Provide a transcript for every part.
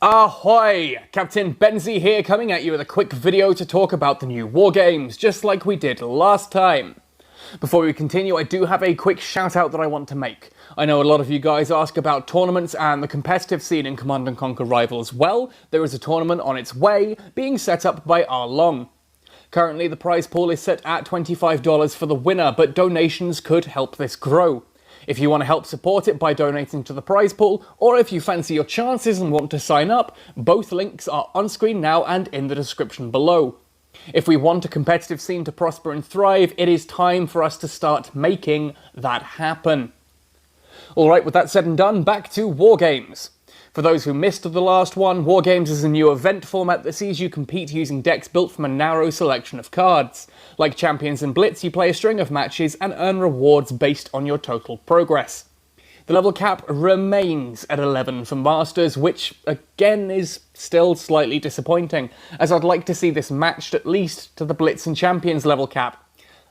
Ahoy! Captain Benzie here, coming at you with a quick video to talk about the new Wargames, just like we did last time. Before we continue, I do have a quick shout out that I want to make. I know a lot of you guys ask about tournaments and the competitive scene in Command & Conquer Rivals. Well, there is a tournament on its way, being set up by Arlong. Currently, the prize pool is set at $25 for the winner, but donations could help this grow. If you want to help support it by donating to the prize pool, or if you fancy your chances and want to sign up, both links are on screen now and in the description below. If we want a competitive scene to prosper and thrive, it is time for us to start making that happen. Alright, with that said and done, back to Wargames. For those who missed the last one, Wargames is a new event format that sees you compete using decks built from a narrow selection of cards. Like Champions and Blitz, you play a string of matches and earn rewards based on your total progress. The level cap remains at 11 for Masters, which again is still slightly disappointing, as I'd like to see this matched at least to the Blitz and Champions level cap.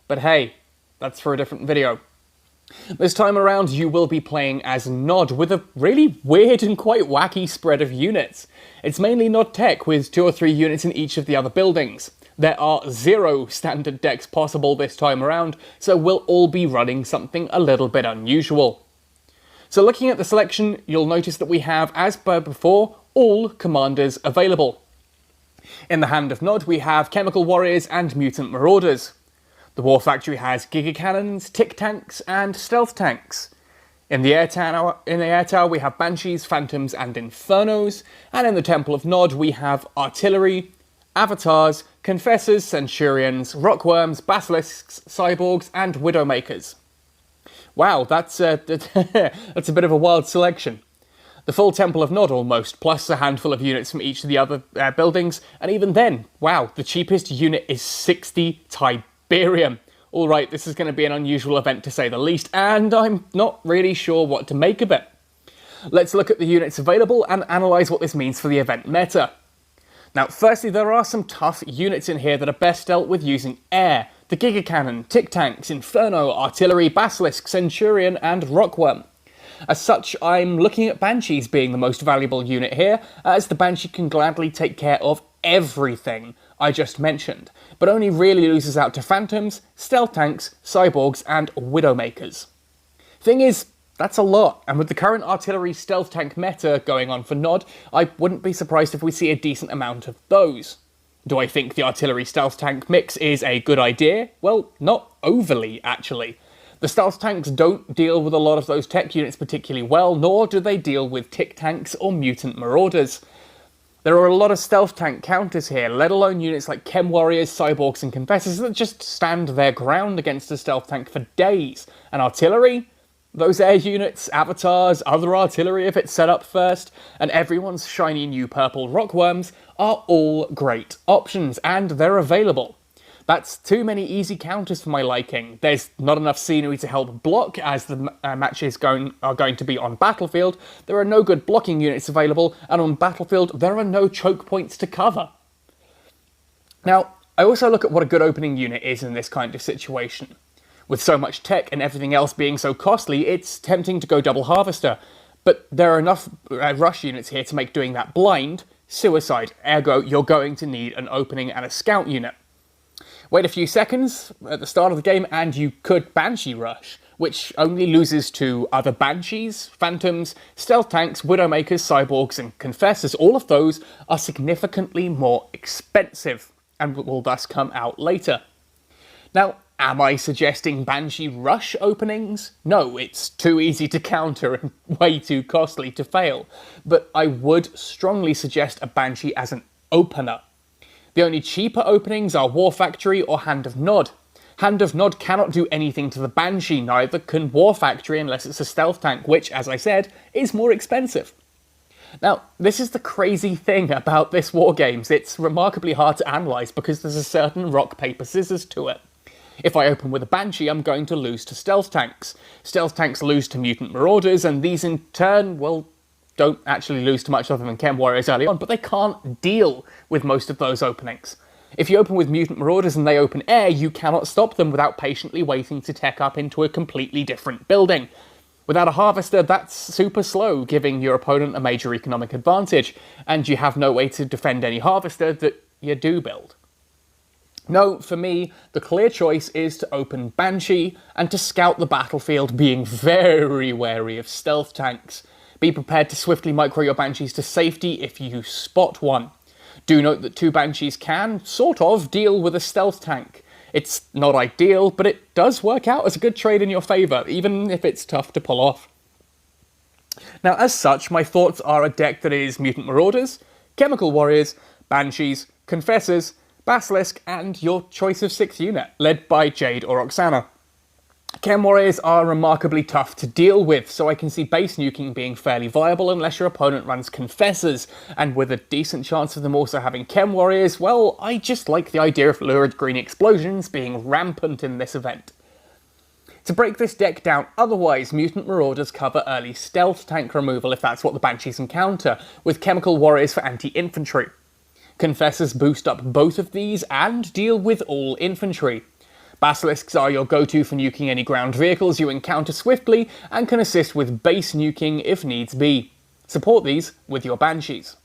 But hey, that's for a different video. This time around, you will be playing as Nod, with a really weird and quite wacky spread of units. It's mainly Nod tech, with 2 or 3 units in each of the other buildings. There are 0 standard decks possible this time around, so we'll all be running something a little bit unusual. So looking at the selection, you'll notice that we have, as per before, all commanders available. In the hand of Nod, we have Chemical Warriors and Mutant Marauders. The War Factory has Giga Cannons, Tick Tanks, and Stealth Tanks. In the Air Tower, we have Banshees, Phantoms, and Infernos. And in the Temple of Nod, we have Artillery, Avatars, Confessors, Centurions, Rockworms, Basilisks, Cyborgs, and Widowmakers. Wow, that's a bit of a wild selection. The full Temple of Nod almost, plus a handful of units from each of the other buildings. And even then, wow, the cheapest unit is 60 Tiberium. Alright, this is going to be an unusual event to say the least, and I'm not really sure what to make of it. Let's look at the units available and analyse what this means for the event meta. Now, firstly, there are some tough units in here that are best dealt with using air. The Giga Cannon, Tick Tanks, Inferno, Artillery, Basilisk, Centurion, and Rockworm. As such, I'm looking at Banshees being the most valuable unit here, as the Banshee can gladly take care of everything I just mentioned, but only really loses out to Phantoms, Stealth Tanks, Cyborgs, and Widowmakers. Thing is, that's a lot, and with the current Artillery Stealth Tank meta going on for Nod, I wouldn't be surprised if we see a decent amount of those. Do I think the Artillery Stealth Tank mix is a good idea? Well, not overly, actually. The Stealth Tanks don't deal with a lot of those tech units particularly well, nor do they deal with Tick Tanks or Mutant Marauders. There are a lot of Stealth Tank counters here, let alone units like Chem Warriors, Cyborgs, and Confessors that just stand their ground against a Stealth Tank for days. And Artillery? Those air units, Avatars, other Artillery if it's set up first, and everyone's shiny new purple Rockworms are all great options, and they're available. That's too many easy counters for my liking. There's not enough scenery to help block, as the matches are going to be on Battlefield. There are no good blocking units available, and on Battlefield there are no choke points to cover. Now, I also look at what a good opening unit is in this kind of situation. With so much tech and everything else being so costly, it's tempting to go double Harvester, but there are enough rush units here to make doing that blind suicide, ergo you're going to need an opening and a scout unit. Wait a few seconds at the start of the game and you could Banshee Rush, which only loses to other Banshees, Phantoms, Stealth Tanks, Widowmakers, Cyborgs, and Confessors. All of those are significantly more expensive and will thus come out later. Now, am I suggesting Banshee Rush openings? No, it's too easy to counter and way too costly to fail, but I would strongly suggest a Banshee as an opener. The only cheaper openings are War Factory or Hand of Nod. Hand of Nod cannot do anything to the Banshee, neither can War Factory unless it's a Stealth Tank, which, as I said, is more expensive. Now, this is the crazy thing about this Wargames. It's remarkably hard to analyse because there's a certain rock, paper, scissors to it. If I open with a Banshee, I'm going to lose to Stealth Tanks. Stealth Tanks lose to Mutant Marauders, and these in turn, well, don't actually lose to much other than Chem Warriors early on, but they can't deal with most of those openings. If you open with Mutant Marauders and they open air, you cannot stop them without patiently waiting to tech up into a completely different building. Without a harvester, that's super slow, giving your opponent a major economic advantage, and you have no way to defend any harvester that you do build. No, for me, the clear choice is to open Banshee and to scout the battlefield, being very wary of stealth tanks. Be prepared to swiftly micro your Banshees to safety if you spot one. Do note that 2 Banshees can, sort of, deal with a stealth tank. It's not ideal, but it does work out as a good trade in your favour, even if it's tough to pull off. Now, as such, my thoughts are a deck that is Mutant Marauders, Chemical Warriors, Banshees, Confessors, Basilisk, and your choice of 6th unit, led by Jade or Oksana. Chem Warriors are remarkably tough to deal with, so I can see base nuking being fairly viable unless your opponent runs Confessors, and with a decent chance of them also having Chem Warriors, well, I just like the idea of lurid green explosions being rampant in this event. To break this deck down otherwise, Mutant Marauders cover early stealth tank removal if that's what the Banshees encounter, with Chemical Warriors for anti-infantry. Confessors boost up both of these and deal with all infantry. Basilisks are your go-to for nuking any ground vehicles you encounter swiftly and can assist with base nuking if needs be. Support these with your Banshees.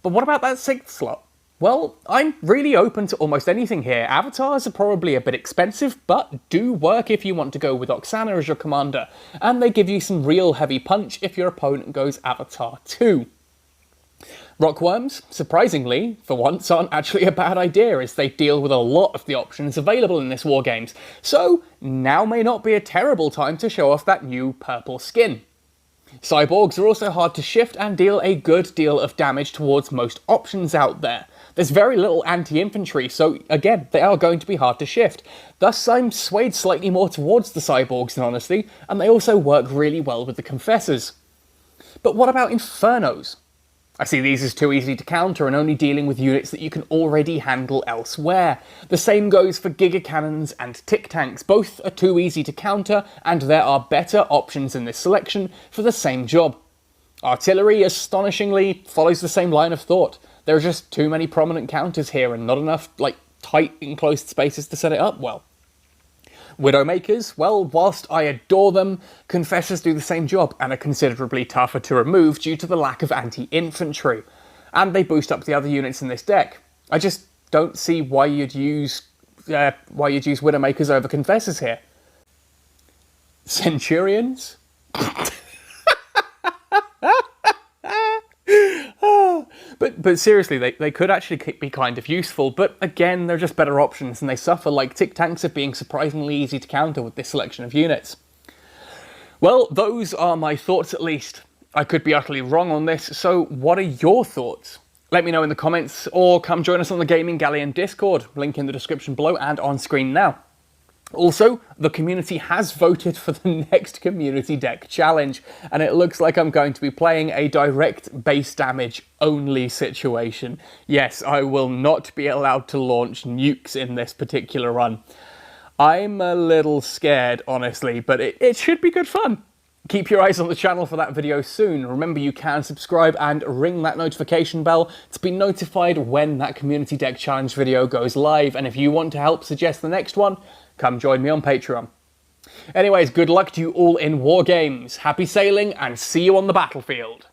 But what about that 6th slot? Well, I'm really open to almost anything here. Avatars are probably a bit expensive, but do work if you want to go with Oksana as your commander, and they give you some real heavy punch if your opponent goes Avatar too. Rockworms, surprisingly, for once, aren't actually a bad idea as they deal with a lot of the options available in this Wargames, so now may not be a terrible time to show off that new purple skin. Cyborgs are also hard to shift and deal a good deal of damage towards most options out there. There's very little anti-infantry, so again, they are going to be hard to shift. Thus, I'm swayed slightly more towards the Cyborgs than honestly, and they also work really well with the Confessors. But what about Infernos? I see these as too easy to counter and only dealing with units that you can already handle elsewhere. The same goes for Giga Cannons and Tick Tanks. Both are too easy to counter, and there are better options in this selection for the same job. Artillery, astonishingly, follows the same line of thought. There are just too many prominent counters here and not enough, tight enclosed spaces to set it up well. Widowmakers, well, whilst I adore them, Confessors do the same job and are considerably tougher to remove due to the lack of anti-infantry. And they boost up the other units in this deck. I just don't see why you'd use Widowmakers over Confessors here. Centurions? But seriously, they could actually be kind of useful, but again, they're just better options, and they suffer like Tick Tanks of being surprisingly easy to counter with this selection of units. Well, those are my thoughts at least. I could be utterly wrong on this, so what are your thoughts? Let me know in the comments, or come join us on the Gaming Galleon Discord, link in the description below and on screen now. Also, the community has voted for the next community deck challenge, and it looks like I'm going to be playing a direct base damage only situation. Yes, I will not be allowed to launch nukes in this particular run. I'm a little scared, honestly, but it should be good fun. Keep your eyes on the channel for that video soon. Remember, you can subscribe and ring that notification bell to be notified when that community deck challenge video goes live, and if you want to help suggest the next one, come join me on Patreon. Anyways, good luck to you all in Wargames. Happy sailing, and see you on the battlefield.